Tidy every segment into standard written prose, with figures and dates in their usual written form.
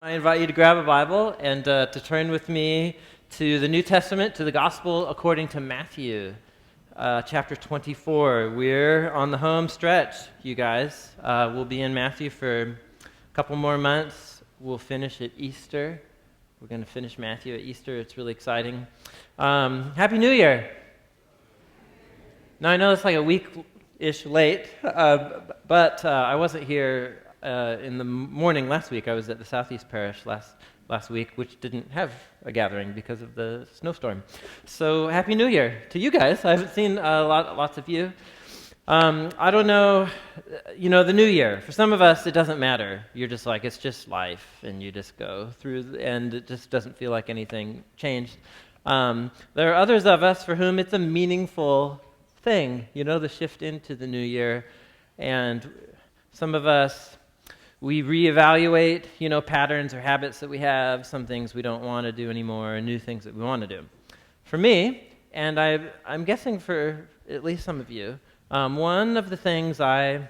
I invite you to grab a Bible and to turn with me to the New Testament, to the Gospel according to Matthew, chapter 24. We're on the home stretch, you guys. We'll be in Matthew for a couple more months. We'll finish at Easter. We're going to finish Matthew at Easter. It's really exciting. Happy New Year. Now, I know it's like a week-ish late, but I wasn't here in the morning last week. I was at the Southeast Parish last week, which didn't have a gathering because of the snowstorm. So Happy New Year to you guys. I haven't seen lots of you. I don't know, the new year. For some of us, it doesn't matter. You're just like, it's just life, and you just go through, and it just doesn't feel like anything changed. There are others of us for whom it's a meaningful thing, the shift into the new year. And some of us, we reevaluate, patterns or habits that we have, some things we don't want to do anymore, and new things that we want to do. For me, and I'm guessing for at least some of you, one of the things I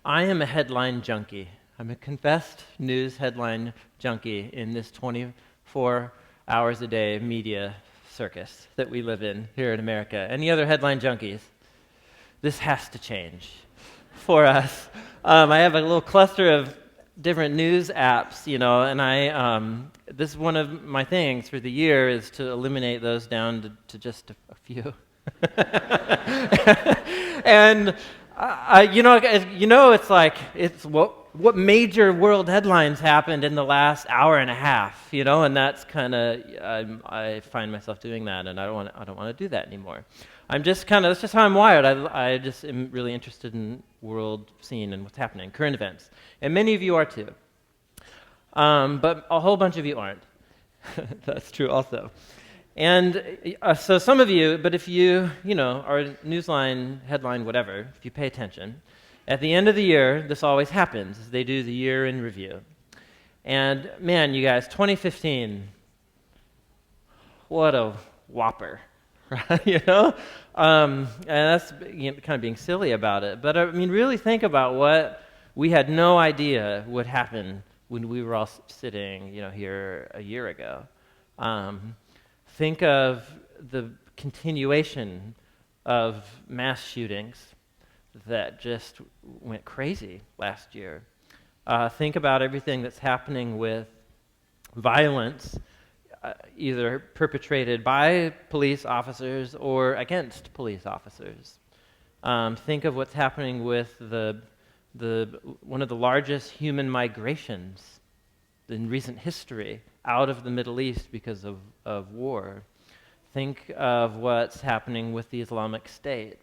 am a headline junkie. I'm a confessed news headline junkie in this 24 hours a day media circus that we live in here in America. Any other headline junkies? This has to change for us. I have a little cluster of different news apps, and this is one of my things for the year is to eliminate those down to just a few. And it's like it's what major world headlines happened in the last hour and a half, and that's kind of I find myself doing that, and I don't want to do that anymore. That's just how I'm wired. I just am really interested in world scene and what's happening, current events, and many of you are too. But a whole bunch of you aren't. That's true also. And so some of you, but if you, are newsline, headline, whatever, if you pay attention, at the end of the year, this always happens. They do the year in review. And man, you guys, 2015, what a whopper, right? And that's kind of being silly about it. But really think about what we had no idea would happen when we were all sitting, here a year ago. Think of the continuation of mass shootings that just went crazy last year. Think about everything that's happening with violence, either perpetrated by police officers or against police officers. Think of what's happening with one of the largest human migrations in recent history out of the Middle East because of war. Think of what's happening with the Islamic State.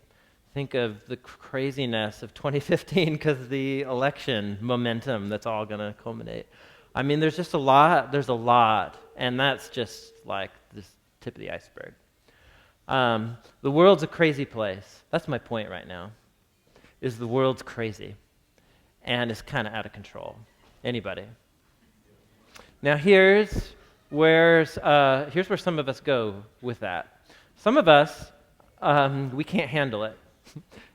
Think of the craziness of 2015 because of the election momentum that's all going to culminate. There's just a lot. There's a lot, and that's just like the tip of the iceberg. The world's a crazy place. That's my point right now, is the world's crazy, and it's kind of out of control. Anybody? Now here's where some of us go with that. Some of us, we can't handle it.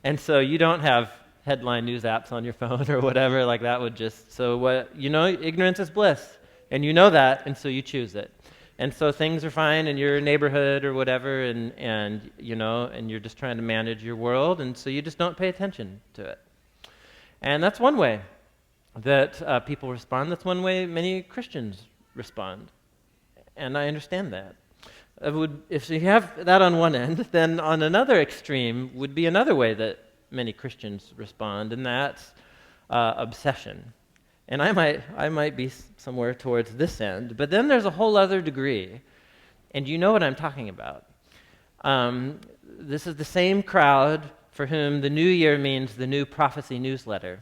And so you don't have headline news apps on your phone or whatever, like that would just, ignorance is bliss. And you know that, and so you choose it. And so things are fine in your neighborhood or whatever, and you're just trying to manage your world, and so you just don't pay attention to it. And that's one way that people respond. That's one way many Christians respond. And I understand that. If you have that on one end, then on another extreme would be another way that many Christians respond, and that's obsession. And I might be somewhere towards this end, but then there's a whole other degree, and you know what I'm talking about. This is the same crowd for whom the new year means the new prophecy newsletter,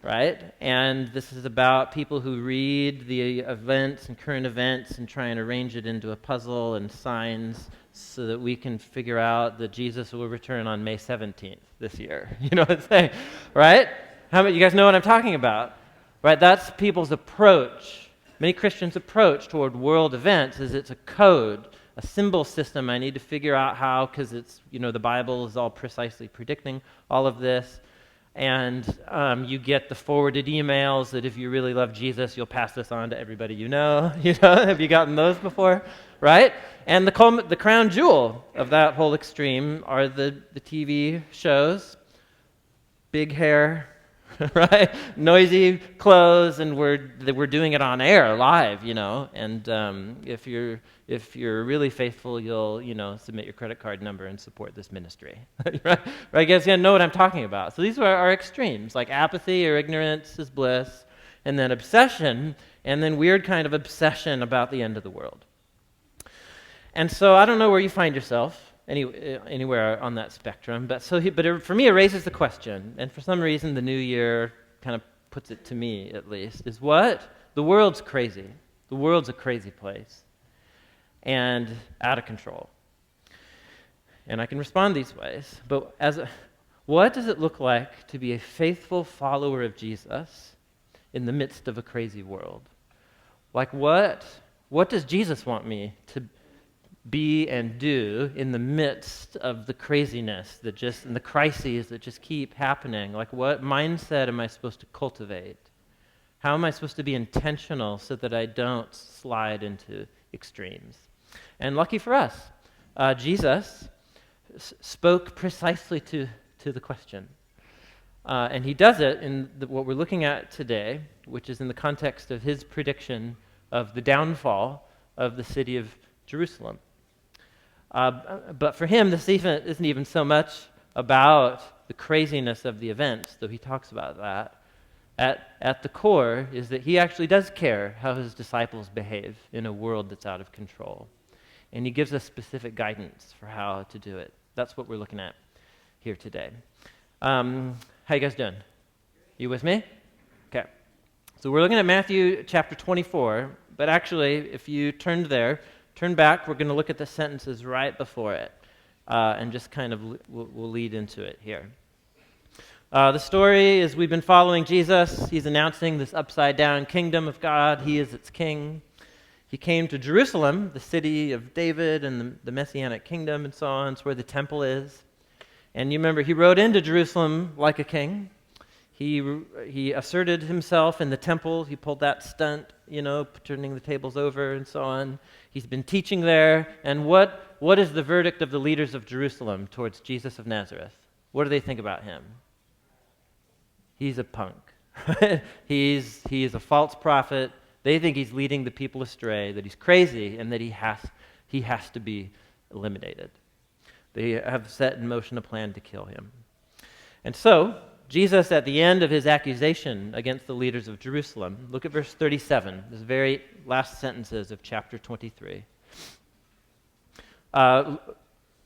right? And this is about people who read the events and current events and try and arrange it into a puzzle and signs so that we can figure out that Jesus will return on May 17th this year. You know what I'm saying, right? How many you guys know what I'm talking about? Right, that's people's approach. Many Christians' approach toward world events is it's a code, a symbol system. I need to figure out how, because it's, the Bible is all precisely predicting all of this. And you get the forwarded emails that if you really love Jesus, you'll pass this on to everybody you know. Have you gotten those before? Right? And the crown jewel of that whole extreme are the TV shows. Big hair, right? Noisy clothes, and we're doing it on air, live, And if you're really faithful, you'll submit your credit card number and support this ministry, right? I guess you know what I'm talking about. So these are our extremes, like apathy or ignorance is bliss, and then obsession, and then weird kind of obsession about the end of the world. And so I don't know where you find yourself. Anywhere on that spectrum, but for me it raises the question, and for some reason the new year kind of puts it to me at least, is what? The world's crazy. The world's a crazy place and out of control. And I can respond these ways, but what does it look like to be a faithful follower of Jesus in the midst of a crazy world? Like what does Jesus want me to be and do in the midst of the craziness and the crises that just keep happening? Like, what mindset am I supposed to cultivate? How am I supposed to be intentional so that I don't slide into extremes? And lucky for us, Jesus spoke precisely to the question. And he does it in what we're looking at today, which is in the context of his prediction of the downfall of the city of Jerusalem. But for him, this isn't even so much about the craziness of the events, though he talks about that. At the core is that he actually does care how his disciples behave in a world that's out of control. And he gives us specific guidance for how to do it. That's what we're looking at here today. How you guys doing? You with me? Okay. So we're looking at Matthew chapter 24, but actually, if you turn back, we're going to look at the sentences right before it, and just kind of we'll lead into it here. The story is we've been following Jesus. He's announcing this upside-down kingdom of God. He is its king. He came to Jerusalem, the city of David and the Messianic kingdom and so on. It's where the temple is. And you remember, he rode into Jerusalem like a king. He asserted himself in the temple. He pulled that stunt, turning the tables over and so on. He's been teaching there. And what is the verdict of the leaders of Jerusalem towards Jesus of Nazareth? What do they think about him? He's a punk. He's a false prophet. They think he's leading the people astray, that he's crazy, and that he has to be eliminated. They have set in motion a plan to kill him. And so, Jesus, at the end of his accusation against the leaders of Jerusalem, look at verse 37, the very last sentences of chapter 23.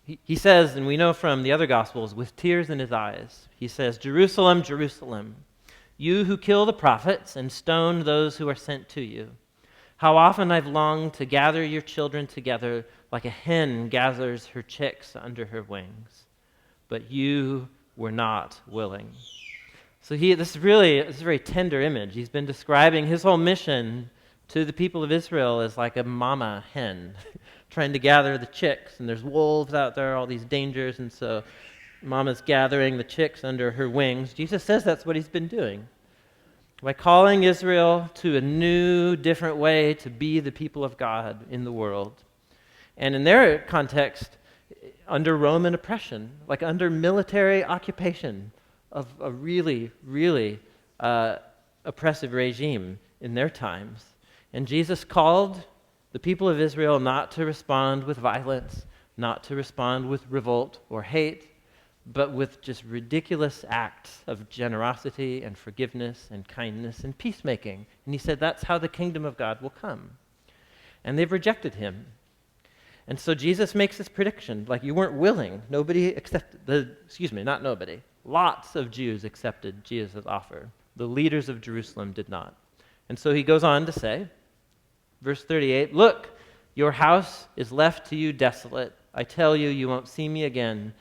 He says, and we know from the other Gospels, with tears in his eyes, he says, "Jerusalem, Jerusalem, you who kill the prophets and stone those who are sent to you. How often I've longed to gather your children together like a hen gathers her chicks under her wings, but you were not willing." So this is a very tender image. He's been describing his whole mission to the people of Israel as like a mama hen trying to gather the chicks, and there's wolves out there, all these dangers, and so mama's gathering the chicks under her wings. Jesus says that's what he's been doing by calling Israel to a new, different way to be the people of God in the world. And in their context, under Roman oppression, like under military occupation of a really, really oppressive regime in their times. And Jesus called the people of Israel not to respond with violence, not to respond with revolt or hate, but with just ridiculous acts of generosity and forgiveness and kindness and peacemaking. And he said that's how the kingdom of God will come. And they've rejected him. And so Jesus makes this prediction, like you weren't willing. Lots of Jews accepted Jesus' offer. The leaders of Jerusalem did not. And so he goes on to say, verse 38, "Look, your house is left to you desolate. I tell you, you won't see me again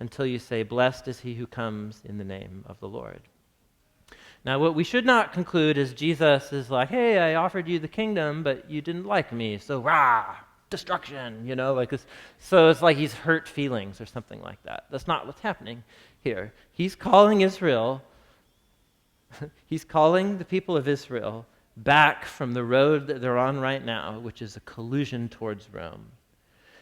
until you say, 'Blessed is he who comes in the name of the Lord.'" Now, what we should not conclude is Jesus is like, "Hey, I offered you the kingdom, but you didn't like me, so rah, destruction," like this. So it's like he's hurt feelings or something like that. That's not what's happening here. He's calling Israel He's calling the people of Israel back from the road that they're on right now, which is a collusion towards Rome.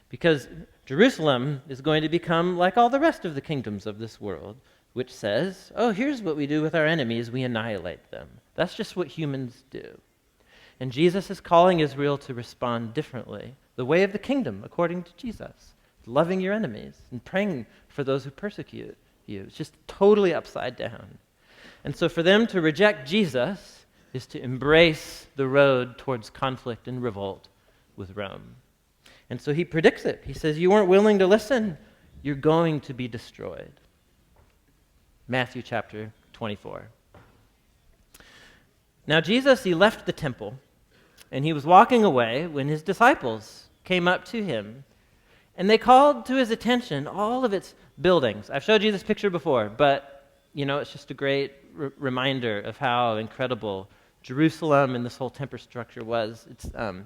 Because Jerusalem is going to become like all the rest of the kingdoms of this world, which says, oh, here's what we do with our enemies, we annihilate them. That's just what humans do. And Jesus is calling Israel to respond differently. The way of the kingdom, according to Jesus, loving your enemies and praying for those who persecute you. It's just totally upside down. And so for them to reject Jesus is to embrace the road towards conflict and revolt with Rome. And so he predicts it. He says, you weren't willing to listen, you're going to be destroyed. Matthew chapter 24. Now Jesus, he left the temple, and he was walking away when his disciples came up to him, and they called to his attention all of its buildings. I've showed you this picture before, but, it's just a great reminder of how incredible Jerusalem and this whole temple structure was.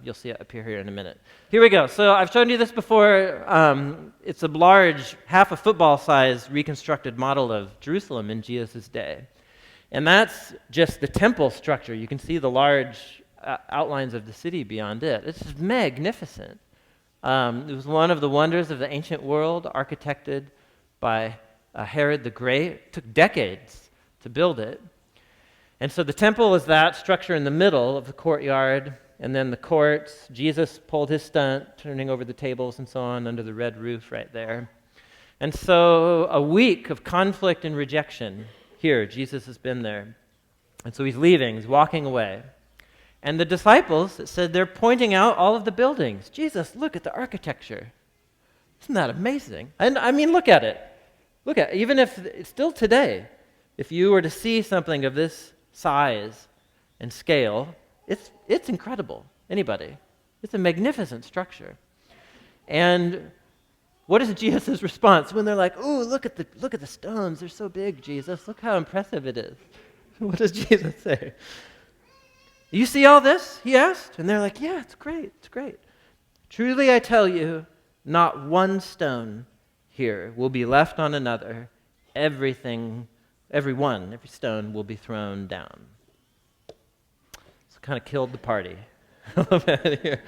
You'll see it appear here in a minute. Here we go. So I've shown you this before. It's a large, half a football size reconstructed model of Jerusalem in Jesus' day. And that's just the temple structure. You can see the large outlines of the city beyond it. It's just magnificent. It was one of the wonders of the ancient world, architected by Herod the Great. It took decades to build it. And so the temple is that structure in the middle of the courtyard, and then the courts. Jesus pulled his stunt, turning over the tables and so on under the red roof right there. And so a week of conflict and rejection here. Jesus has been there. And so he's leaving, he's walking away. And the disciples, it said, they're pointing out all of the buildings. Jesus, look at the architecture. Isn't that amazing? And I mean, look at it. Look at it. Even if, still today, if you were to see something of this size and scale, it's incredible. Anybody. It's a magnificent structure. And what is Jesus' response when they're like, "Ooh, look at the stones. They're so big, Jesus. Look how impressive it is." What does Jesus say? "You see all this?" he asked. And they're like, "Yeah, it's great. It's great. Truly I tell you, not one stone here will be left on another. Every stone will be thrown down." So kind of killed the party a little bit here.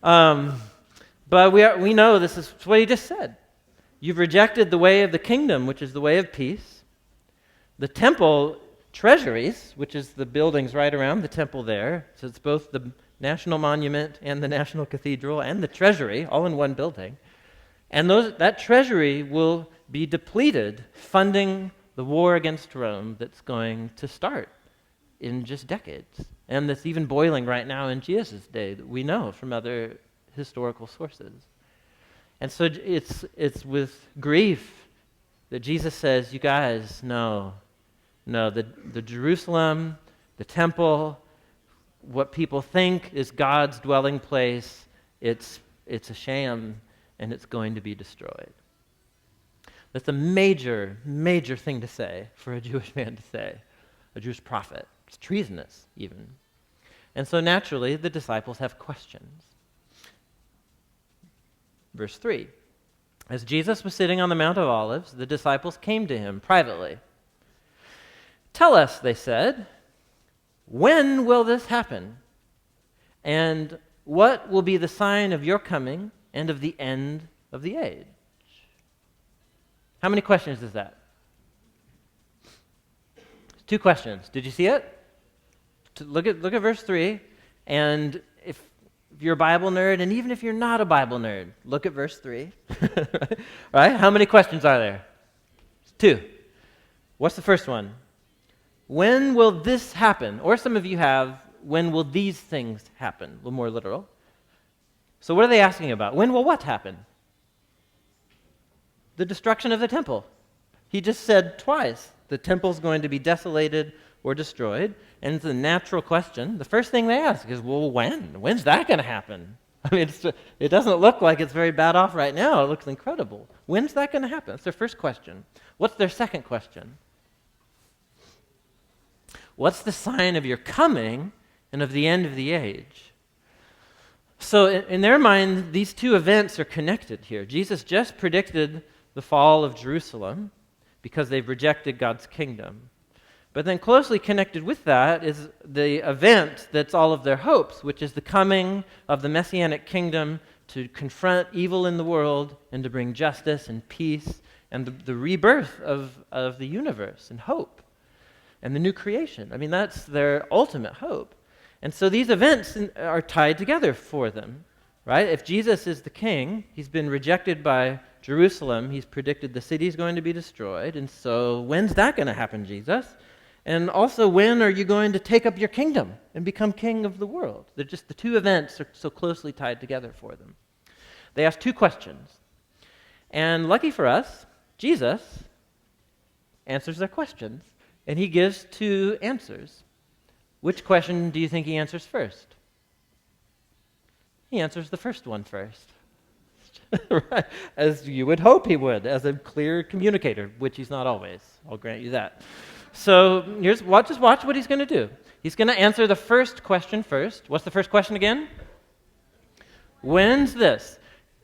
But we know this is what he just said. You've rejected the way of the kingdom, which is the way of peace. The temple treasuries, which is the buildings right around the temple there, so it's both the national monument and the national cathedral and the treasury all in one building. And that treasury will be depleted, funding the war against Rome that's going to start in just decades. And that's even boiling right now in Jesus' day that we know from other historical sources. And so it's with grief that Jesus says, you guys, no, the Jerusalem, the temple, what people think is God's dwelling place, it's a sham, and it's going to be destroyed. That's a major, major thing to say for a Jewish man to say, a Jewish prophet. It's treasonous, even. And so naturally, the disciples have questions. Verse 3, as Jesus was sitting on the Mount of Olives, the disciples came to him privately. "Tell us," they said, "when will this happen? And what will be the sign of your coming and of the end of the age?" How many questions is that? 2 questions. Did you see it? Look at verse 3, and if you're a Bible nerd, and even if you're not a Bible nerd, look at verse 3. Right? How many questions are there? 2. What's the first one? When will this happen? Or some of you have, when will these things happen? A little more literal. So what are they asking about? When will what happen? The destruction of the temple. He just said twice, the temple's going to be desolated or destroyed, and it's a natural question. The first thing they ask is, well, when? When's that going to happen? I mean, it doesn't look like it's very bad off right now. It looks incredible. When's that going to happen? That's their first question. What's their second question? What's the sign of your coming and of the end of the age? So in their mind, these 2 events are connected here. Jesus just predicted the fall of Jerusalem because they've rejected God's kingdom. But then closely connected with that is the event that's all of their hopes, which is the coming of the Messianic kingdom to confront evil in the world and to bring justice and peace and the rebirth of the universe and hope and the new creation. I mean, that's their ultimate hope. And so these events are tied together for them, right? If Jesus is the king, he's been rejected by Jerusalem. He's predicted the city's going to be destroyed. And so when's that going to happen, Jesus? And also, when are you going to take up your kingdom and become king of the world? They're just the two events are so closely tied together for them. They ask two questions. And lucky for us, Jesus answers their questions. And he gives two answers. Which question do you think he answers first? He answers the first one first. Right? As you would hope he would, as a clear communicator, which he's not always. I'll grant you that. So just watch what he's going to do. He's going to answer the first question first. What's the first question again? When's this?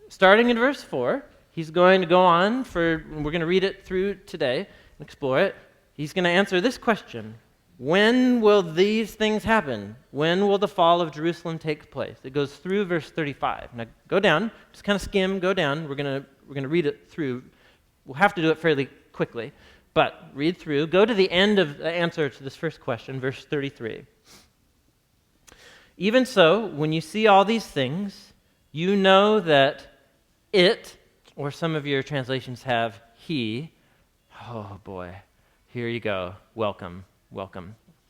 Starting in verse 4, he's going to go on we're going to read it through today and explore it. He's going to answer this question. When will these things happen? When will the fall of Jerusalem take place? It goes through verse 35. Now go down, just kind of skim, go down. We're going to read it through. We'll have to do it fairly quickly, but read through. Go to the end of the answer to this first question, verse 33. Even so, when you see all these things, you know that it, or some of your translations have he. Oh boy, here you go. Welcome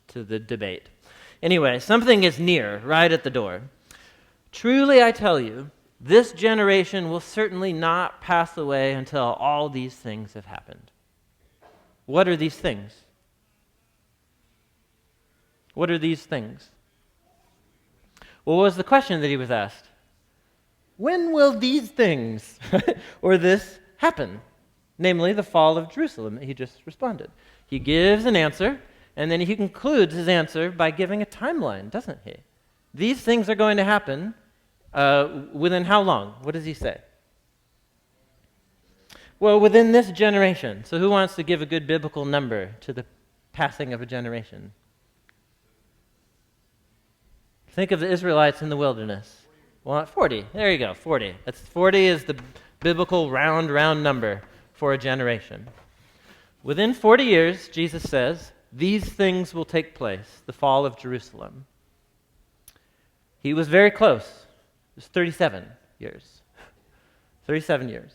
to the debate. Anyway, something is near, right at the door. Truly I tell you, this generation will certainly not pass away until all these things have happened. What are these things? What are these things? Well, what was the question that he was asked? When will these things or this happen? Namely, the fall of Jerusalem that he just responded. He gives an answer, and then he concludes his answer by giving a timeline, doesn't he? These things are going to happen within how long? What does he say? Well, within this generation. So who wants to give a good biblical number to the passing of a generation? Think of the Israelites in the wilderness. Well, 40. There you go, 40. 40 is the biblical round number for a generation. Within 40 years, Jesus says, these things will take place, the fall of Jerusalem. He was very close. It was 37 years. 37 years.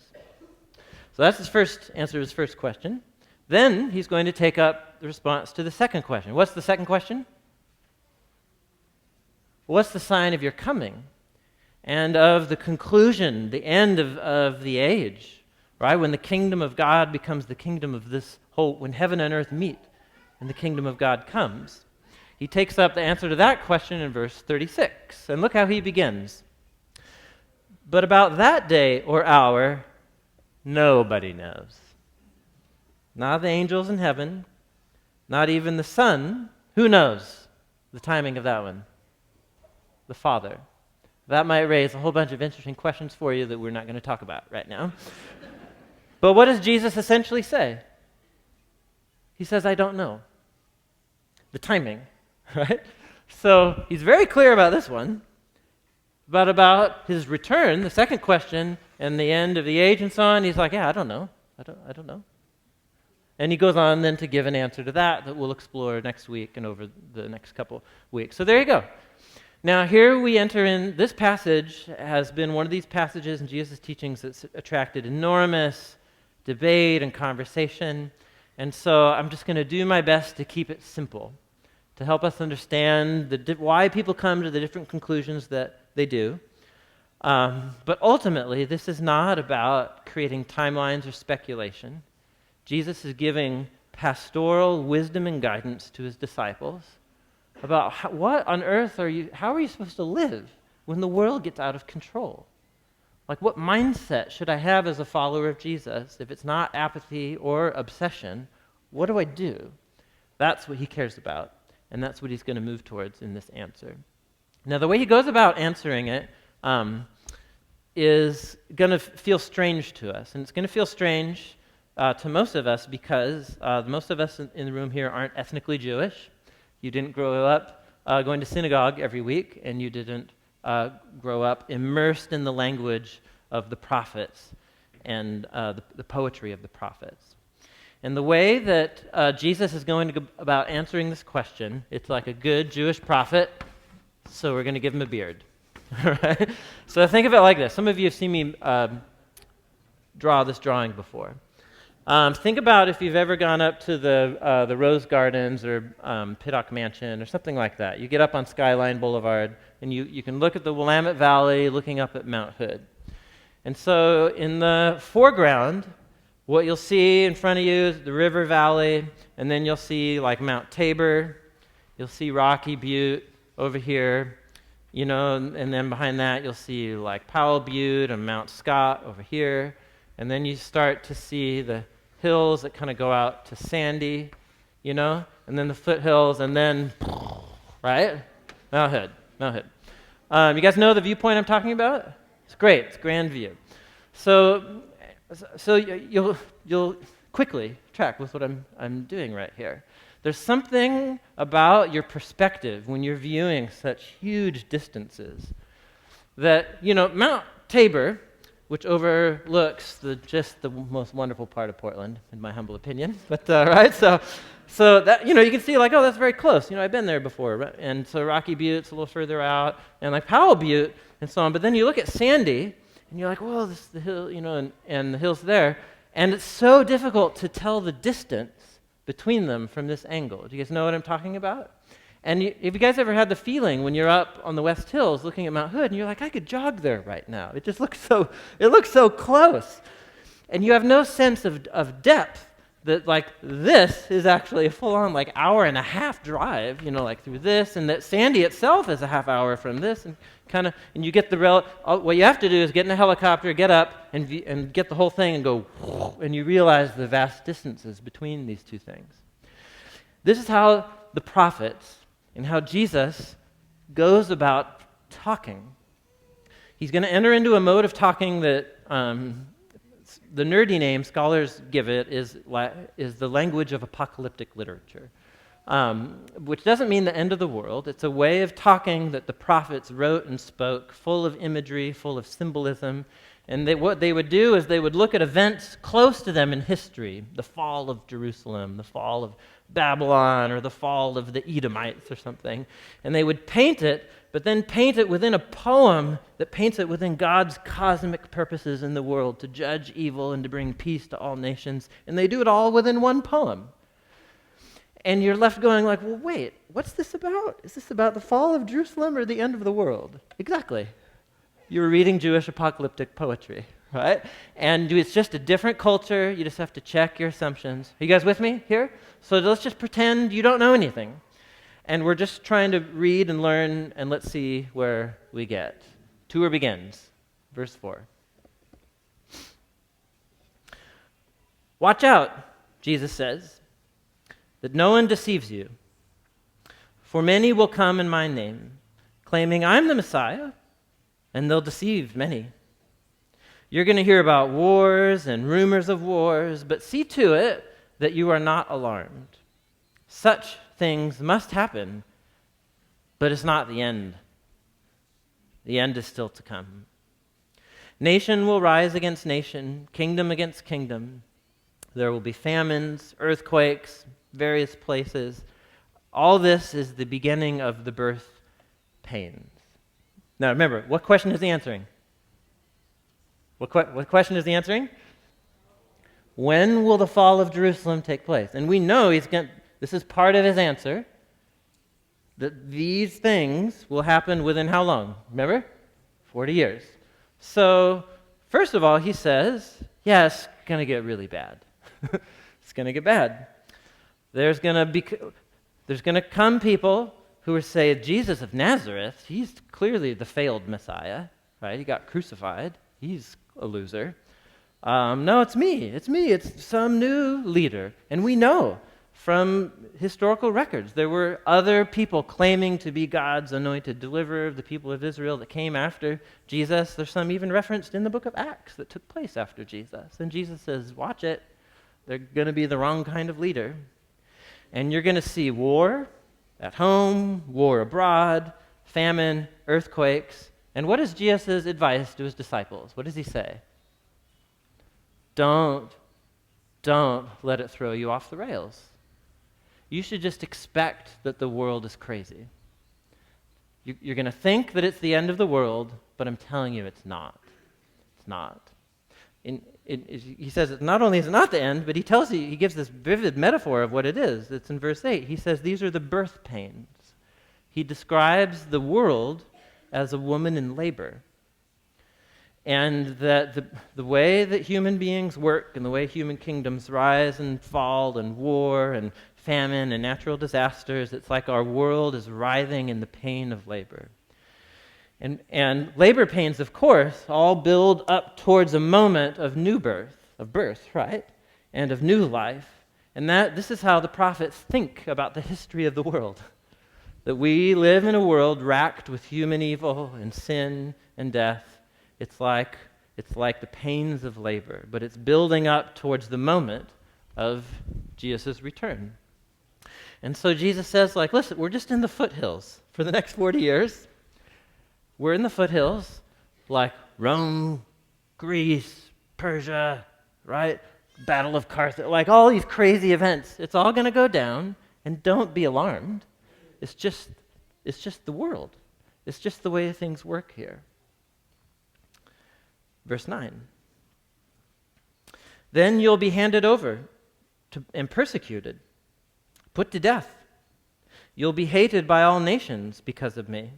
So that's his first answer to his first question. Then he's going to take up the response to the second question. What's the second question? What's the sign of your coming and of the conclusion, the end of the age, right? When the kingdom of God becomes the kingdom of this whole, when heaven and earth meet and the kingdom of God comes. He takes up the answer to that question in verse 36. And look how he begins. But about that day or hour, nobody knows. Not the angels in heaven, not even the Son. Who knows the timing of that one? The Father. That might raise a whole bunch of interesting questions for you that we're not going to talk about right now. But what does Jesus essentially say? He says, I don't know. The timing, right? So he's very clear about this one. But about his return, the second question, and the end of the age and so on, he's like, yeah, I don't know. I don't know. And he goes on then to give an answer to that we'll explore next week and over the next couple weeks. So there you go. Now here we enter in, this passage has been one of these passages in Jesus' teachings that's attracted enormous debate and conversation. And so I'm just going to do my best to keep it simple, to help us understand why people come to the different conclusions that they do. But ultimately, this is not about creating timelines or speculation. Jesus is giving pastoral wisdom and guidance to his disciples about what on earth how are you supposed to live when the world gets out of control? Like, what mindset should I have as a follower of Jesus if it's not apathy or obsession? What do I do? That's what he cares about, and that's what he's going to move towards in this answer. Now, the way he goes about answering it is going to feel strange to us, and it's going to feel strange to most of us because most of us in the room here aren't ethnically Jewish. You didn't grow up going to synagogue every week, and you didn't grow up immersed in the language of the prophets and the poetry of the prophets. And the way that Jesus is going to go about answering this question, it's like a good Jewish prophet, so we're going to give him a beard. All right? So think of it like this. Some of you have seen me draw this drawing before. Think about if you've ever gone up to the Rose Gardens or Pittock Mansion or something like that. You get up on Skyline Boulevard, and you can look at the Willamette Valley looking up at Mount Hood. And so in the foreground, what you'll see in front of you is the river valley, and then you'll see like Mount Tabor, you'll see Rocky Butte over here, and then behind that you'll see like Powell Butte and Mount Scott over here, and then you start to see the hills that kind of go out to Sandy, and then the foothills, and then, right? Mount Hood. You guys know the viewpoint I'm talking about? It's great. It's grand view. So you'll quickly track with what I'm doing right here. There's something about your perspective when you're viewing such huge distances that, Mount Tabor, which overlooks just the most wonderful part of Portland, in my humble opinion. But right, so that you can see like, oh, that's very close. I've been there before, right? And so Rocky Butte's a little further out, and like Powell Butte and so on. But then you look at Sandy, and you're like, well, this is the hill, and the hill's there, and it's so difficult to tell the distance between them from this angle. Do you guys know what I'm talking about? And if you guys ever had the feeling when you're up on the West Hills looking at Mount Hood, and you're like, I could jog there right now. It just looks so close. And you have no sense of depth that like this is actually a full-on like hour and a half drive, like through this, and that Sandy itself is a half hour from this, and you get what you have to do is get in a helicopter, get up, and get the whole thing and go, and you realize the vast distances between these two things. This is how the prophets and how Jesus goes about talking. He's going to enter into a mode of talking that the nerdy name scholars give it is the language of apocalyptic literature, which doesn't mean the end of the world. It's a way of talking that the prophets wrote and spoke, full of imagery, full of symbolism. And what they would do is they would look at events close to them in history, the fall of Jerusalem, the fall of Babylon, or the fall of the Edomites or something, and they would paint it, but then paint it within a poem that paints it within God's cosmic purposes in the world to judge evil and to bring peace to all nations, and they do it all within one poem. And you're left going like, well, wait, what's this about? Is this about the fall of Jerusalem or the end of the world? Exactly. You were reading Jewish apocalyptic poetry, right? And it's just a different culture. You just have to check your assumptions. Are you guys with me here? So let's just pretend you don't know anything. And we're just trying to read and learn, and let's see where we get. Tour begins. Verse 4. Watch out, Jesus says, that no one deceives you. For many will come in my name, claiming I'm the Messiah, and they'll deceive many. You're going to hear about wars and rumors of wars, but see to it that you are not alarmed. Such things must happen, but it's not the end. The end is still to come. Nation will rise against nation, kingdom against kingdom. There will be famines, earthquakes, various places. All this is the beginning of the birth pains. Now remember, what question is he answering? What question is he answering? When will the fall of Jerusalem take place? And we know this is part of his answer, that these things will happen within how long? Remember? 40 years. So, first of all, he says, yeah, it's going to get really bad. It's going to get bad. There's going to come people who will say, Jesus of Nazareth, he's clearly the failed Messiah, right? He got crucified. He's a loser. No, it's me. It's some new leader. And we know from historical records there were other people claiming to be God's anointed deliverer of the people of Israel that came after Jesus. There's some even referenced in the book of Acts that took place after Jesus. And Jesus says, watch it. They're going to be the wrong kind of leader. And you're going to see war at home, war abroad, famine, earthquakes. And what is Jesus' advice to his disciples? What does he say? Don't let it throw you off the rails. You should just expect that the world is crazy. You're going to think that it's the end of the world, but I'm telling you it's not. It's not. He says it not only is it not the end, but he gives this vivid metaphor of what it is. It's in verse 8. He says these are the birth pains. He describes the world as a woman in labor. And that the way that human beings work and the way human kingdoms rise and fall and war and famine and natural disasters, it's like our world is writhing in the pain of labor. And labor pains, of course, all build up towards a moment of new birth, right? And of new life. And this is how the prophets think about the history of the world. That we live in a world racked with human evil and sin and death. It's like the pains of labor, but it's building up towards the moment of Jesus' return. And so Jesus says, listen, we're just in the foothills for the next 40 years. We're in the foothills, like Rome, Greece, Persia, right? Battle of Carthage, like all these crazy events. It's all going to go down, and don't be alarmed. It's just the world. It's just the way things work here. Verse 9. Then you'll be handed over and persecuted, put to death. You'll be hated by all nations because of me.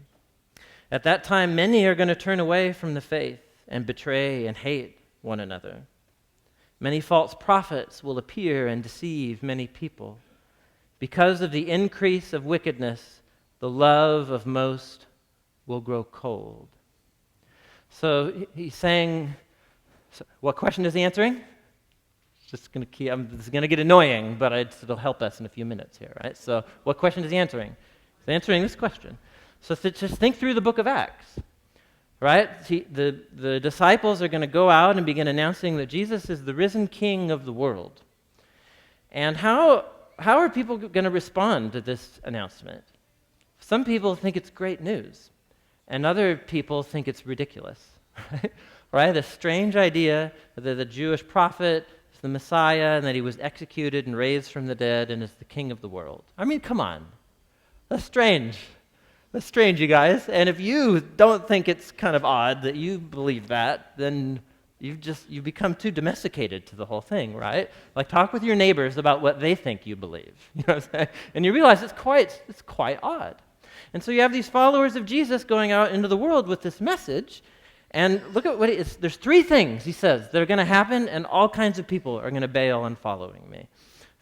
At that time, many are going to turn away from the faith and betray and hate one another. Many false prophets will appear and deceive many people. Because of the increase of wickedness, the love of most will grow cold. So he's saying, what question is he answering? This is going to get annoying, but it'll help us in a few minutes here, right? So what question is he answering? He's answering this question. So just think through the book of Acts, right? The disciples are going to go out and begin announcing that Jesus is the risen King of the world. And how are people going to respond to this announcement? Some people think it's great news, and other people think it's ridiculous, right? The strange idea that the Jewish prophet is the Messiah and that he was executed and raised from the dead and is the King of the world. I mean, come on. That's strange. That's strange, you guys. And if you don't think it's kind of odd that you believe that, then you become too domesticated to the whole thing, right? Like, talk with your neighbors about what they think you believe. You know what I'm saying? And you realize it's quite odd. And so you have these followers of Jesus going out into the world with this message, and look at what it is. There's three things, he says, that are going to happen, and all kinds of people are going to bail on following me.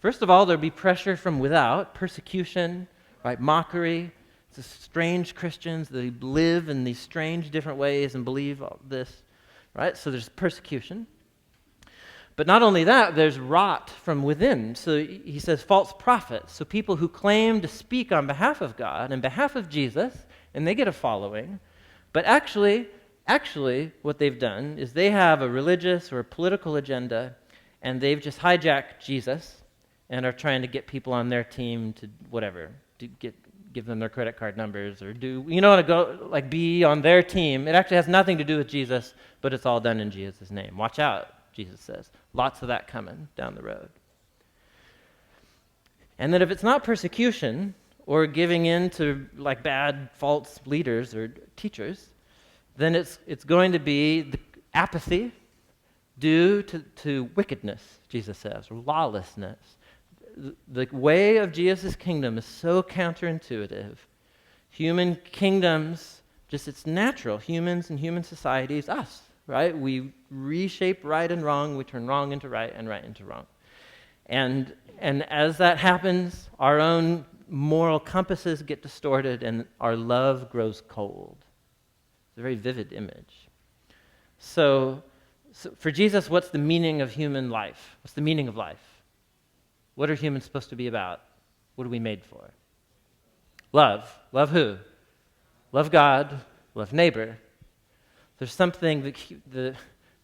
First of all, there'll be pressure from without, persecution, right? Mockery. It's strange Christians. They live in these strange different ways and believe all this, right? So there's persecution. But not only that, there's rot from within. So he says false prophets, so people who claim to speak on behalf of God and behalf of Jesus, and they get a following. But actually, what they've done is they have a religious or a political agenda, and they've just hijacked Jesus and are trying to get people on their team to whatever, to give them their credit card numbers or be on their team. It actually has nothing to do with Jesus, but it's all done in Jesus' name. Watch out, Jesus says. Lots of that coming down the road. And then if it's not persecution or giving in to like bad false leaders or teachers, then it's going to be the apathy due to wickedness, Jesus says, or lawlessness. The way of Jesus' kingdom is so counterintuitive. Human kingdoms, it's natural. Humans and human societies, us, right? We reshape right and wrong. We turn wrong into right and right into wrong. And as that happens, our own moral compasses get distorted and our love grows cold. It's a very vivid image. So for Jesus, what's the meaning of human life? What's the meaning of life? What are humans supposed to be about? What are we made for? Love. Love who? Love God, love neighbor. There's something that the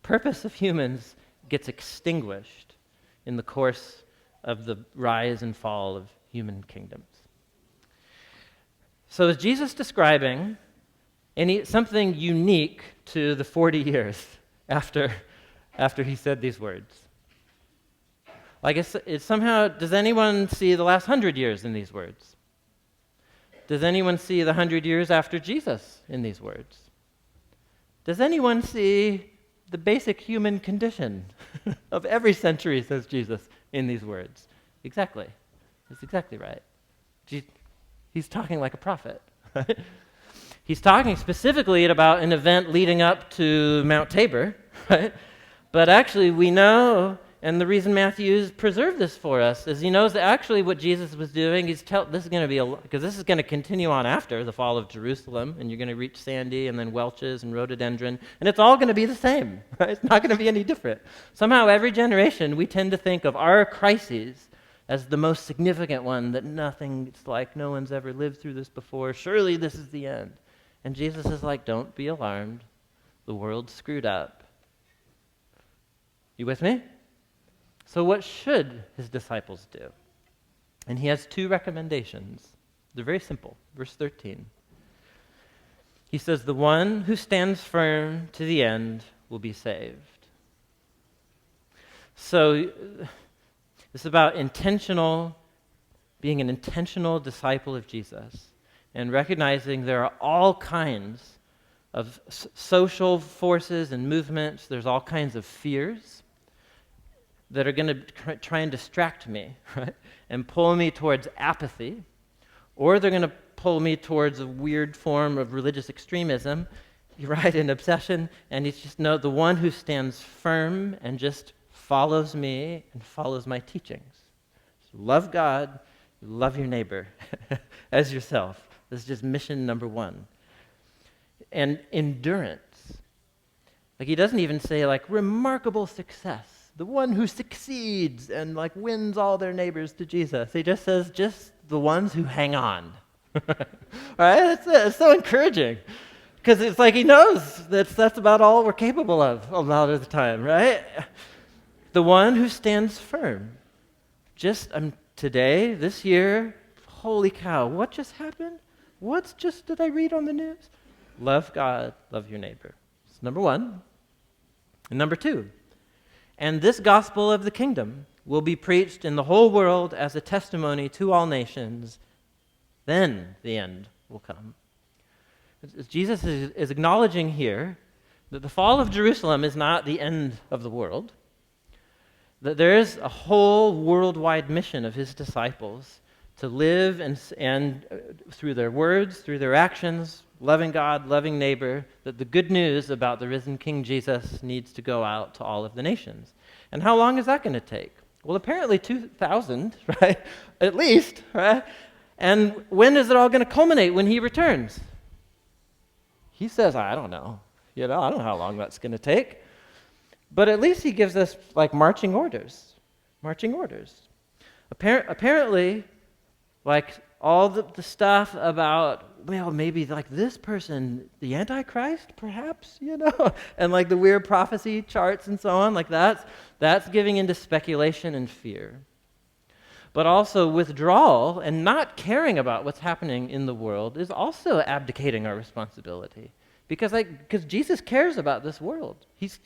purpose of humans gets extinguished in the course of the rise and fall of human kingdoms. So is Jesus describing something unique to the 40 years after he said these words? Like it's somehow, does anyone see the last 100 years in these words? Does anyone see the 100 years after Jesus in these words? Does anyone see the basic human condition of every century, says Jesus, in these words? Exactly. That's exactly right. He's talking like a prophet. Right? He's talking specifically about an event leading up to Mount Tabor, right? But actually we know, and the reason Matthew's preserved this for us is he knows that actually what Jesus was doing, this is going to be, because this is going to continue on after the fall of Jerusalem, and you're going to reach Sandy and then Welch's and rhododendron, and it's all going to be the same, right? It's not going to be any different. Somehow every generation we tend to think of our crises as the most significant one, that it's like no one's ever lived through this before. Surely this is the end. And Jesus is like, don't be alarmed. The world's screwed up. You with me? So what should his disciples do? And he has two recommendations. They're very simple. Verse 13. He says, the one who stands firm to the end will be saved. So it's about being an intentional disciple of Jesus and recognizing there are all kinds of social forces and movements. There's all kinds of fears that are going to try and distract me, right? And pull me towards apathy, or they're going to pull me towards a weird form of religious extremism, right? An obsession. And it's just the one who stands firm and just follows me and follows my teachings. So love God, love your neighbor as yourself. This is just mission number one. And endurance. Like he doesn't even say like remarkable success. The one who succeeds and like wins all their neighbors to Jesus. He just says just the ones who hang on. Right? It's so encouraging. Because it's like he knows that's about all we're capable of a lot of the time, right? The one who stands firm. Just today, this year, holy cow, what just happened? Did I read on the news? Love God, love your neighbor. It's number one. And number two, and this gospel of the kingdom will be preached in the whole world as a testimony to all nations. Then the end will come. Jesus is acknowledging here that the fall of Jerusalem is not the end of the world, that there is a whole worldwide mission of his disciples to live and through their words, through their actions, loving God, loving neighbor, that the good news about the risen King Jesus needs to go out to all of the nations. And how long is that going to take? Well, apparently 2,000, right? At least, right? And when is it all going to culminate? When he returns? He says, I don't know. I don't know how long that's going to take. But at least he gives us like marching orders. Marching orders. Apparently, like all the stuff about, well, maybe like this person, the Antichrist, perhaps, and like the weird prophecy charts and so on, like that's giving into speculation and fear. But also withdrawal and not caring about what's happening in the world is also abdicating our responsibility. Because Jesus cares about this world. He's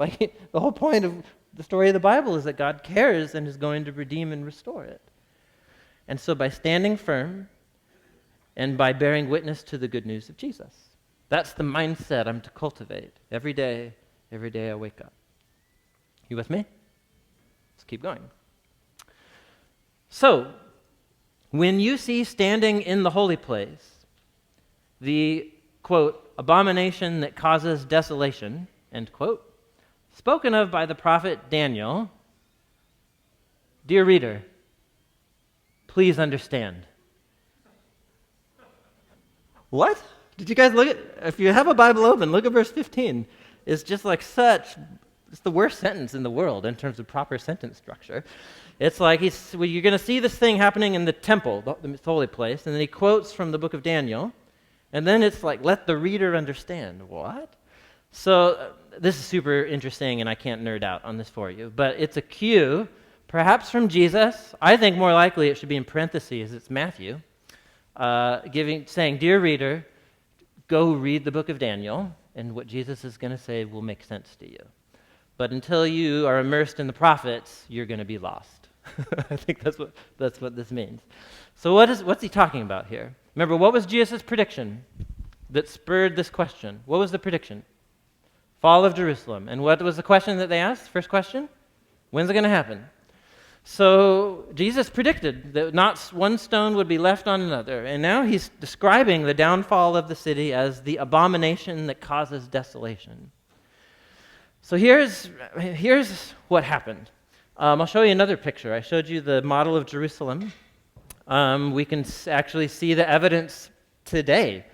like, the whole point of the story of the Bible is that God cares and is going to redeem and restore it. And so by standing firm and by bearing witness to the good news of Jesus, that's the mindset I'm to cultivate every day I wake up. You with me? Let's keep going. So, when you see standing in the holy place, the, quote, abomination that causes desolation, end quote, spoken of by the prophet Daniel, dear reader, please understand. What? Did you guys look at, if you have a Bible open, look at verse 15. It's just like it's the worst sentence in the world in terms of proper sentence structure. It's like you're going to see this thing happening in the temple, the holy place, and then he quotes from the book of Daniel, and then it's like, let the reader understand. What? So this is super interesting, and I can't nerd out on this for you, but it's a cue, perhaps from Jesus. I think more likely it should be in parentheses. It's Matthew, saying, "Dear reader, go read the book of Daniel, and what Jesus is going to say will make sense to you. But until you are immersed in the prophets, you're going to be lost." I think that's what this means. So what's he talking about here? Remember, what was Jesus' prediction that spurred this question? What was the prediction? Fall of Jerusalem. And what was the question that they asked? First question? When's it going to happen? So Jesus predicted that not one stone would be left on another. And now he's describing the downfall of the city as the abomination that causes desolation. So here's what happened. I'll show you another picture. I showed you the model of Jerusalem. We can actually see the evidence today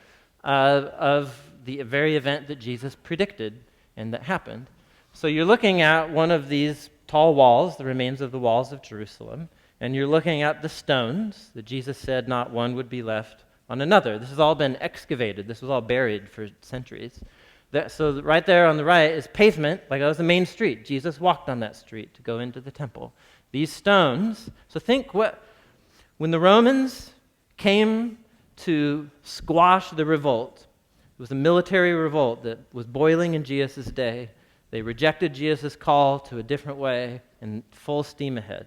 of the very event that Jesus predicted and that happened. So you're looking at one of these tall walls, the remains of the walls of Jerusalem, and you're looking at the stones that Jesus said not one would be left on another. This has all been excavated. This was all buried for centuries. So right there on the right is pavement, like that was the main street. Jesus walked on that street to go into the temple. These stones, so think when the Romans came to squash the revolt, it was a military revolt that was boiling in Jesus' day. They rejected Jesus' call to a different way and full steam ahead.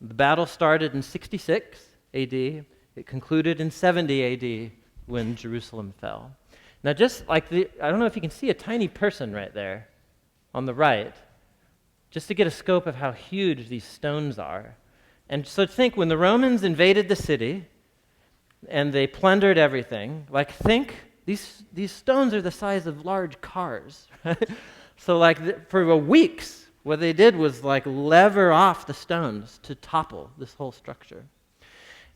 The battle started in 66 AD. It concluded in 70 AD when Jerusalem fell. Now just like I don't know if you can see a tiny person right there on the right, just to get a scope of how huge these stones are. And so think when the Romans invaded the city and they plundered everything, like think these stones are the size of large cars, right? So for weeks, what they did was lever off the stones to topple this whole structure.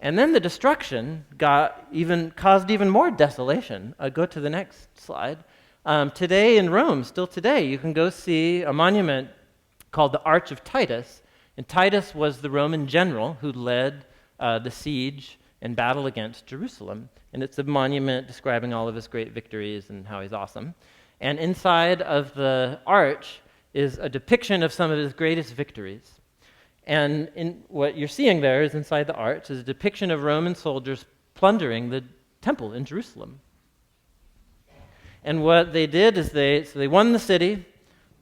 And then the destruction caused even more desolation. Go to the next slide. Today in Rome, still today, you can go see a monument called the Arch of Titus. And Titus was the Roman general who led the siege and battle against Jerusalem. And it's a monument describing all of his great victories and how he's awesome. And inside of the arch is a depiction of some of his greatest victories. And what you're seeing there is inside the arch is a depiction of Roman soldiers plundering the temple in Jerusalem. And what they did is they won the city,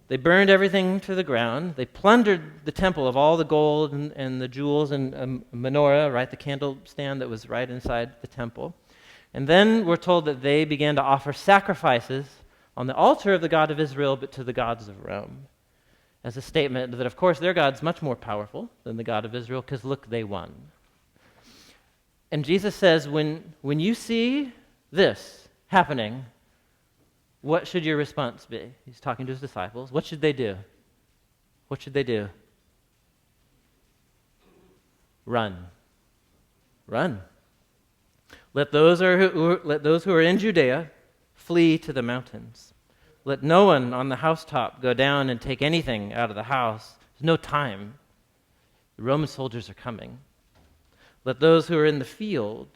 they burned everything to the ground, they plundered the temple of all the gold and the jewels and a menorah, right, the candle stand that was right inside the temple. And then we're told that they began to offer sacrifices on the altar of the God of Israel, but to the gods of Rome, as a statement that, of course, their God's much more powerful than the God of Israel, because look, they won. And Jesus says, when you see this happening, what should your response be? He's talking to his disciples. What should they do? What should they do? Run. Run. Let those who are in Judea flee to the mountains. Let no one on the housetop go down and take anything out of the house. There's no time. The Roman soldiers are coming. Let those who are in the field,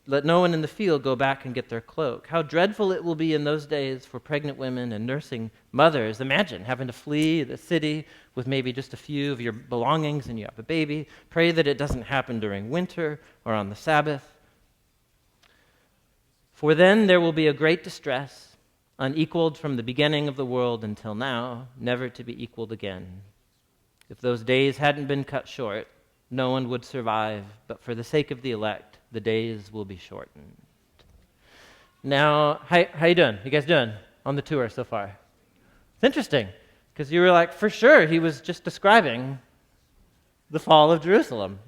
let no one in the field go back and get their cloak. How dreadful it will be in those days for pregnant women and nursing mothers. Imagine having to flee the city with maybe just a few of your belongings and you have a baby. Pray that it doesn't happen during winter or on the Sabbath. For then there will be a great distress, unequaled from the beginning of the world until now, never to be equaled again. If those days hadn't been cut short, no one would survive, but for the sake of the elect, the days will be shortened. Now, how you doing? You guys doing on the tour so far? It's interesting, because you were like, for sure, he was just describing the fall of Jerusalem,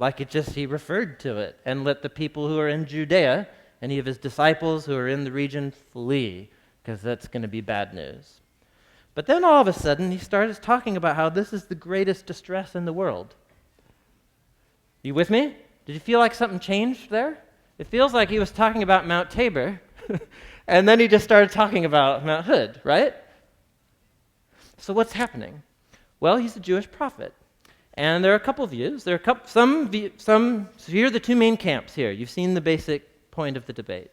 he referred to it, and let the people who are in Judea, any of his disciples who are in the region, flee, because that's going to be bad news. But then all of a sudden, he started talking about how this is the greatest distress in the world. You with me? Did you feel like something changed there? It feels like he was talking about Mount Tabor, and then he just started talking about Mount Hood, right? So what's happening? Well, he's a Jewish prophet, and there are a couple of views. So here are the two main camps here. You've seen the basic point of the debate,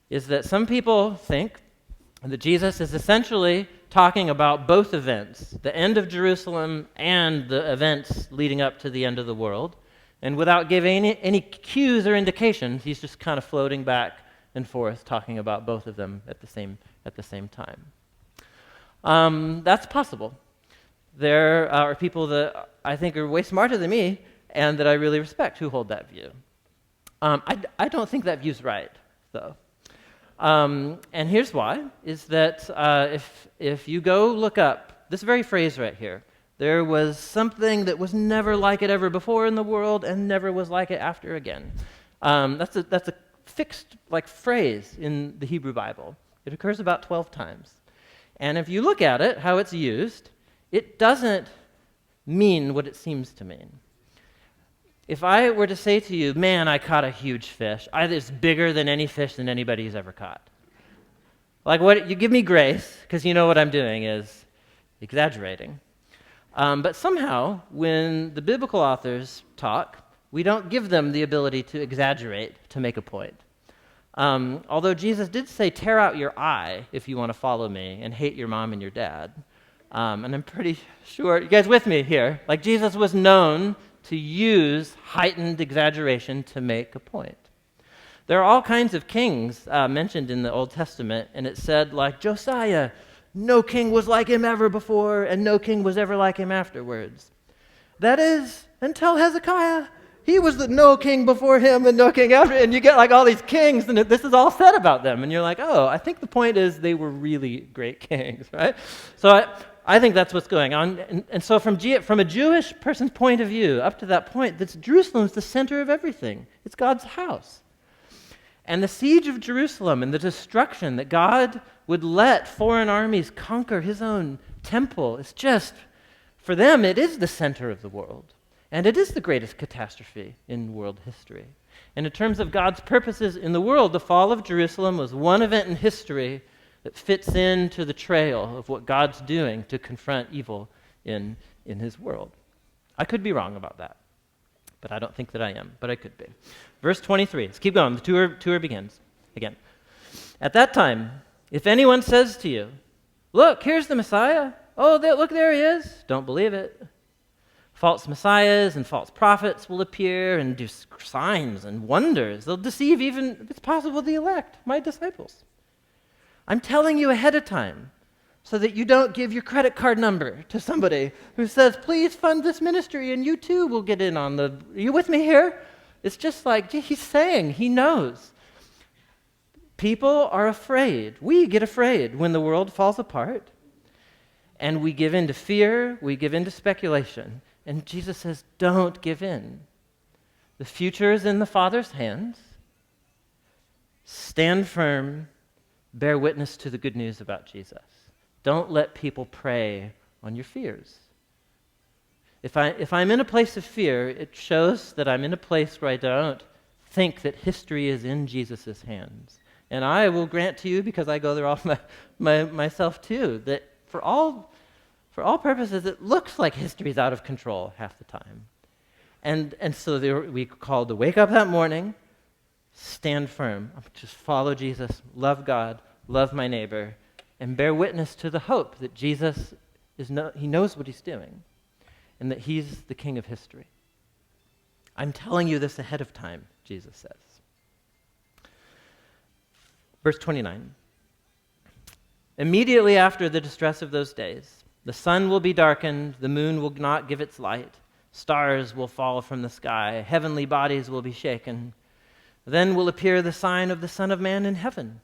is that some people think that Jesus is essentially talking about both events, the end of Jerusalem and the events leading up to the end of the world. And without giving any cues or indications, he's just kind of floating back and forth, talking about both of them at the same time. That's possible. There are people that I think are way smarter than me and that I really respect who hold that view. I don't think that view's right, though. And here's why, is that if you go look up this very phrase right here, there was something that was never like it ever before in the world and never was like it after again. That's a fixed phrase in the Hebrew Bible. It occurs about 12 times. And if you look at it, how it's used, it doesn't mean what it seems to mean. If I were to say to you, man, I caught a huge fish, it's bigger than any fish that anybody's ever caught. What you give me grace, because you know what I'm doing is exaggerating. But somehow, when the biblical authors talk, we don't give them the ability to exaggerate to make a point. Although Jesus did say, tear out your eye if you want to follow me and hate your mom and your dad. And I'm pretty sure, you guys with me here? Jesus was known to use heightened exaggeration to make a point. There are all kinds of kings mentioned in the Old Testament, and it said, Josiah, no king was like him ever before, and no king was ever like him afterwards. That is, until Hezekiah. He was the no king before him and no king after, and you get all these kings, and this is all said about them, and you're oh, I think the point is they were really great kings, right? So I think that's what's going on. And so from a Jewish person's point of view, up to that point, Jerusalem's the center of everything. It's God's house. And the siege of Jerusalem and the destruction that God would let foreign armies conquer his own temple, it's just, for them, it is the center of the world. And it is the greatest catastrophe in world history. And in terms of God's purposes in the world, the fall of Jerusalem was one event in history that fits into the trail of what God's doing to confront evil in his world. I could be wrong about that, but I don't think that I am, but I could be. Verse 23, let's keep going. The tour begins again. At that time, if anyone says to you, look, here's the Messiah. Oh, look, there he is. Don't believe it. False messiahs and false prophets will appear and do signs and wonders. They'll deceive even, if it's possible, the elect, my disciples. I'm telling you ahead of time so that you don't give your credit card number to somebody who says, please fund this ministry and you too will get in on are you with me here? It's just he's saying, he knows. People are afraid. We get afraid when the world falls apart. And we give in to fear, we give in to speculation. And Jesus says, don't give in. The future is in the Father's hands. Stand firm. Bear witness to the good news about Jesus. Don't let people prey on your fears. If I'm in a place of fear, it shows that I'm in a place where I don't think that history is in Jesus' hands. And I will grant to you, because I go there all myself too, that for all purposes, it looks like history's out of control half the time. And so we called to wake up that morning, stand firm, just follow Jesus, love God, love my neighbor, and bear witness to the hope that Jesus he knows what he's doing, and that he's the king of history. I'm telling you this ahead of time, Jesus says. Verse 29. Immediately after the distress of those days, the sun will be darkened, the moon will not give its light, stars will fall from the sky, heavenly bodies will be shaken. Then will appear the sign of the Son of Man in heaven,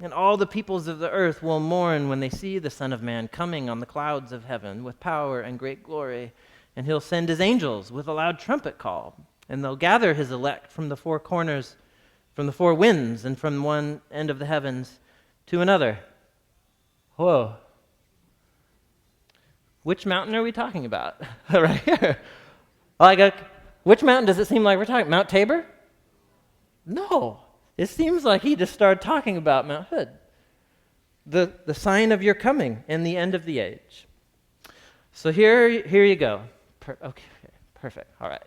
and all the peoples of the earth will mourn when they see the Son of Man coming on the clouds of heaven with power and great glory. And he'll send his angels with a loud trumpet call, and they'll gather his elect from the four corners, from the four winds, and from one end of the heavens to another. Whoa. Which mountain are we talking about? Right here. Which mountain does it seem like we're talking? Mount Tabor? No. It seems like he just started talking about Mount Hood. The sign of your coming and the end of the age. So here you go. Okay, perfect. All right.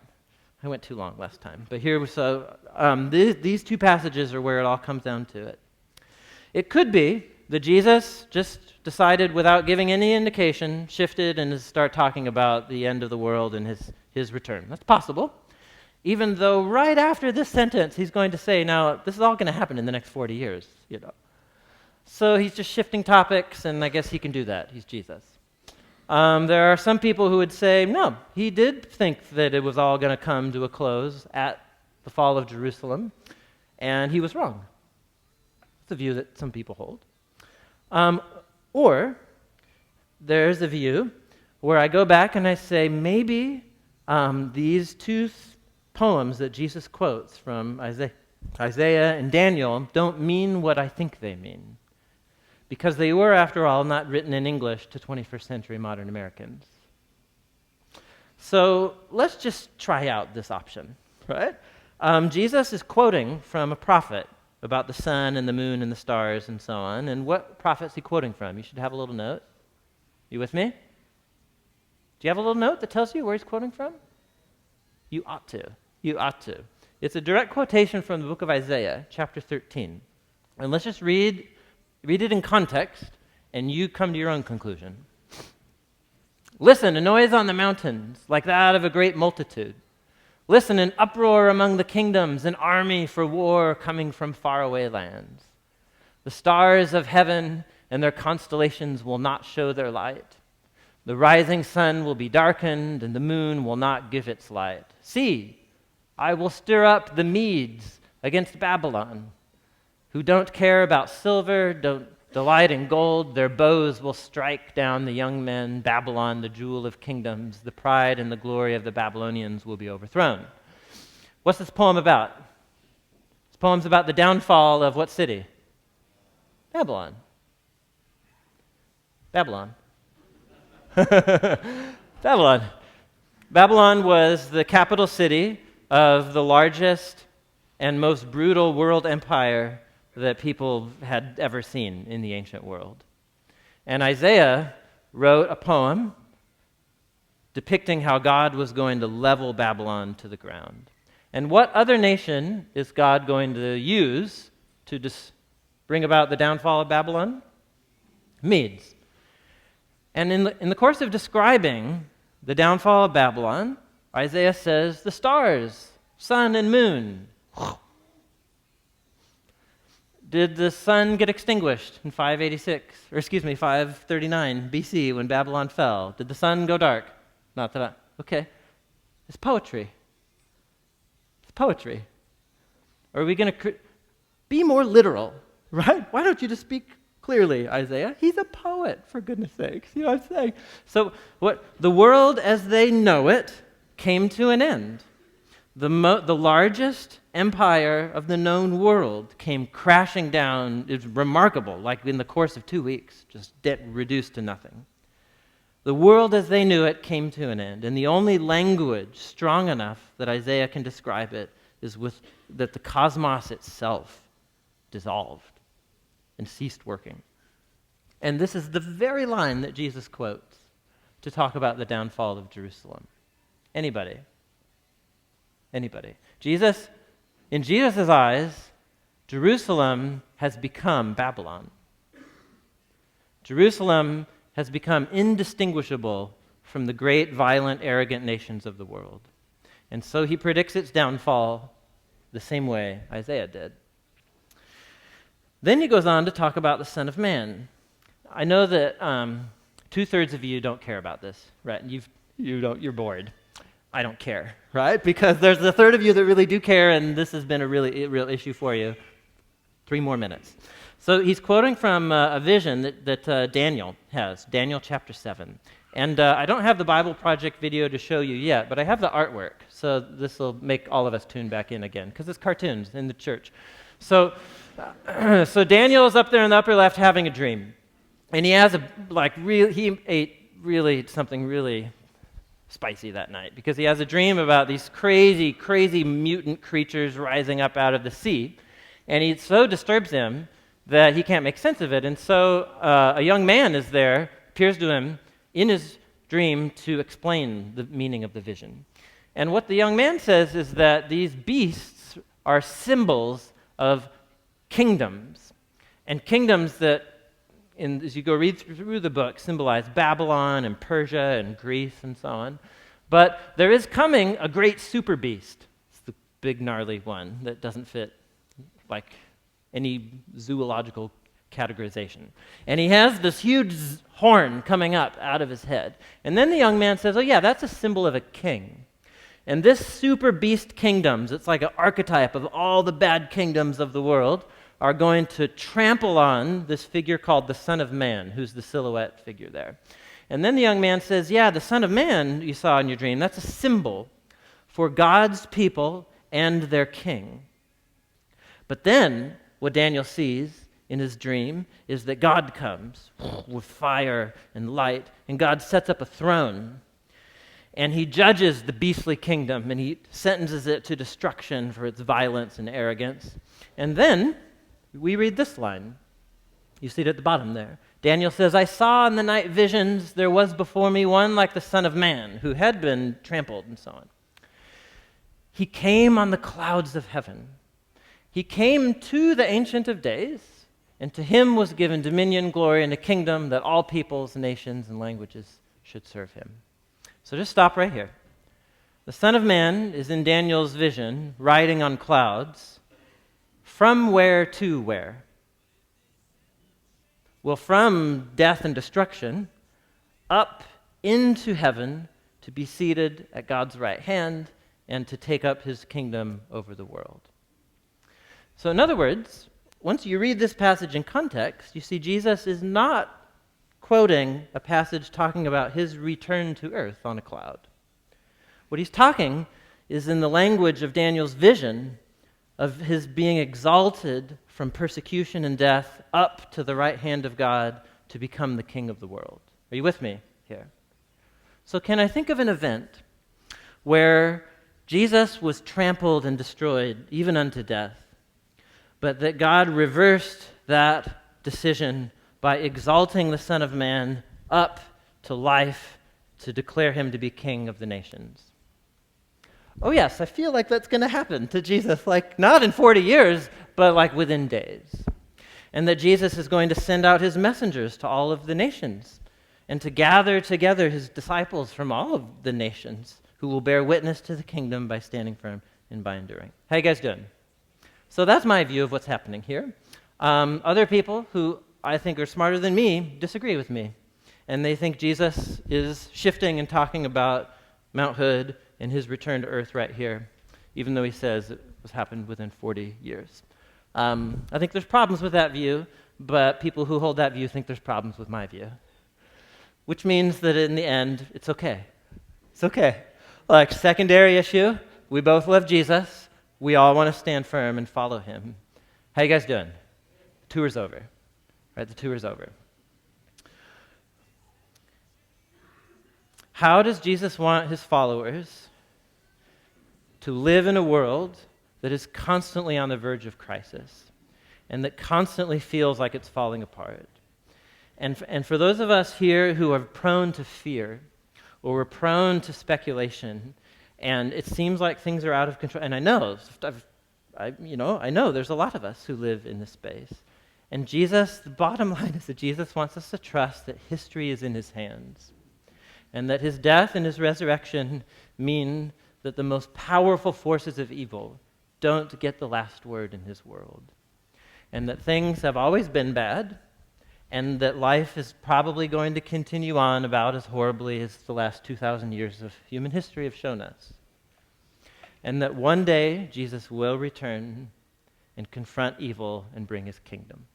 I went too long last time. But these two passages are where it all comes down to it. It could be that Jesus just decided without giving any indication, shifted and start talking about the end of the world and his return. That's possible. Even though right after this sentence, he's going to say, now, this is all going to happen in the next 40 years, you know. So he's just shifting topics, and I guess he can do that. He's Jesus. There are some people who would say, no, he did think that it was all going to come to a close at the fall of Jerusalem, and he was wrong. It's a view that some people hold. Or there's a view where I go back and I say, maybe these two poems that Jesus quotes from Isaiah and Daniel don't mean what I think they mean, because they were, after all, not written in English to 21st century modern Americans. So let's just try out this option, right? Jesus is quoting from a prophet about the sun and the moon and the stars and so on. And what prophet is he quoting from? You should have a little note. You with me? Do you have a little note that tells you where he's quoting from? You ought to. You ought to. It's a direct quotation from the book of Isaiah, chapter 13. And let's just read it in context, and you come to your own conclusion. Listen, a noise on the mountains, like that of a great multitude. Listen, an uproar among the kingdoms, an army for war coming from faraway lands. The stars of heaven and their constellations will not show their light. The rising sun will be darkened, and the moon will not give its light. See, I will stir up the Medes against Babylon, who don't care about silver, don't delight in gold. Their bows will strike down the young men. Babylon, the jewel of kingdoms, the pride and the glory of the Babylonians will be overthrown. What's this poem about? This poem's about the downfall of what city? Babylon. Babylon. Babylon. Babylon was the capital city of the largest and most brutal world empire that people had ever seen in the ancient world. And Isaiah wrote a poem depicting how God was going to level Babylon to the ground. And what other nation is God going to use to bring about the downfall of Babylon? Medes. And in the course of describing the downfall of Babylon, Isaiah says the stars, sun and moon. Did the sun get extinguished in 539 BC when Babylon fell? Did the sun go dark? Not that okay. It's poetry. It's poetry. Are we going to be more literal, right? Why don't you just speak clearly, Isaiah? He's a poet, for goodness sakes. You know what I'm saying? So the world as they know it came to an end. The largest empire of the known world came crashing down. It's remarkable, like in the course of 2 weeks, just reduced to nothing. The world as they knew it came to an end, and the only language strong enough that Isaiah can describe it is that the cosmos itself dissolved and ceased working. And this is the very line that Jesus quotes to talk about the downfall of Jerusalem. Anybody? In Jesus' eyes, Jerusalem has become Babylon. Jerusalem has become indistinguishable from the great, violent, arrogant nations of the world. And so he predicts its downfall the same way Isaiah did. Then he goes on to talk about the Son of Man. I know that 2/3 of you don't care about this, right? You're bored. I don't care, right? Because there's a third of you that really do care, and this has been a real issue for you. 3 more minutes. So he's quoting from a vision that Daniel has, Daniel chapter 7. And I don't have the Bible Project video to show you yet, but I have the artwork. So this will make all of us tune back in again, because it's cartoons in the church. So Daniel is up there in the upper left having a dream. And he has he ate something really spicy that night, because he has a dream about these crazy, crazy mutant creatures rising up out of the sea. And it so disturbs him that he can't make sense of it. And so a young man is there, appears to him in his dream to explain the meaning of the vision. And what the young man says is that these beasts are symbols of kingdoms, and kingdoms that as you go read through the book, symbolize Babylon and Persia and Greece and so on. But there is coming a great super beast. It's the big gnarly one that doesn't fit like any zoological categorization. And he has this huge horn coming up out of his head. And then the young man says, oh yeah, that's a symbol of a king. And this super beast kingdoms, it's like an archetype of all the bad kingdoms of the world, are going to trample on this figure called the Son of Man, who's the silhouette figure there. And then the young man says, yeah, the Son of Man you saw in your dream, that's a symbol for God's people and their king. But then what Daniel sees in his dream is that God comes with fire and light, and God sets up a throne, and he judges the beastly kingdom, and he sentences it to destruction for its violence and arrogance. And then we read this line. You see it at the bottom there. Daniel says, I saw in the night visions, there was before me one like the Son of Man, who had been trampled and so on. He came on the clouds of heaven. He came to the Ancient of Days, and to him was given dominion, glory, and a kingdom that all peoples, nations, and languages should serve him. So just stop right here. The Son of Man is in Daniel's vision, riding on clouds. From where to where? Well, from death and destruction, up into heaven to be seated at God's right hand and to take up his kingdom over the world. So in other words, once you read this passage in context, you see Jesus is not quoting a passage talking about his return to earth on a cloud. What he's talking is in the language of Daniel's vision of his being exalted from persecution and death up to the right hand of God to become the king of the world. Are you with me here? So can I think of an event where Jesus was trampled and destroyed, even unto death, but that God reversed that decision by exalting the Son of Man up to life to declare him to be king of the nations? Oh yes, I feel like that's going to happen to Jesus, like not in 40 years, but like within days. And that Jesus is going to send out his messengers to all of the nations and to gather together his disciples from all of the nations who will bear witness to the kingdom by standing firm and by enduring. How you guys doing? So that's my view of what's happening here. Other people who I think are smarter than me disagree with me. And they think Jesus is shifting and talking about Mount Hood and his return to earth right here, even though he says it was happened within 40 years. I think there's problems with that view, but people who hold that view think there's problems with my view, which means that in the end, it's okay. It's okay. Like, secondary issue, we both love Jesus. We all want to stand firm and follow him. How you guys doing? The tour's over. Right, the tour's over. How does Jesus want his followers to live in a world that is constantly on the verge of crisis and that constantly feels like it's falling apart? And for those of us here who are prone to fear or we're prone to speculation and it seems like things are out of control, and I know there's a lot of us who live in this space. And Jesus, the bottom line is that Jesus wants us to trust that history is in his hands and that his death and his resurrection mean that the most powerful forces of evil don't get the last word in his world, and that things have always been bad, and that life is probably going to continue on about as horribly as the last 2,000 years of human history have shown us, and that one day Jesus will return and confront evil and bring his kingdom.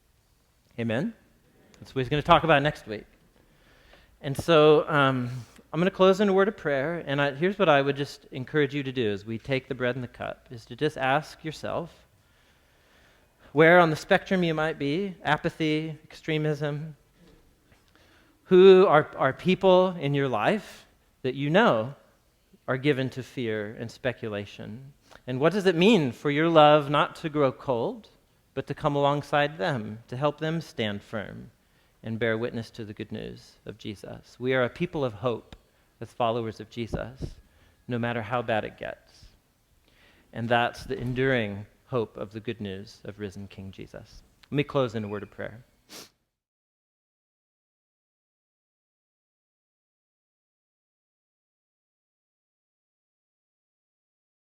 Amen? That's what he's going to talk about next week. And so I'm going to close in a word of prayer, and here's what I would just encourage you to do as we take the bread and the cup, is to just ask yourself where on the spectrum you might be, apathy, extremism, who are people in your life that you know are given to fear and speculation, and what does it mean for your love not to grow cold, but to come alongside them, to help them stand firm and bear witness to the good news of Jesus. We are a people of hope as followers of Jesus, no matter how bad it gets. And that's the enduring hope of the good news of risen King Jesus. Let me close in a word of prayer.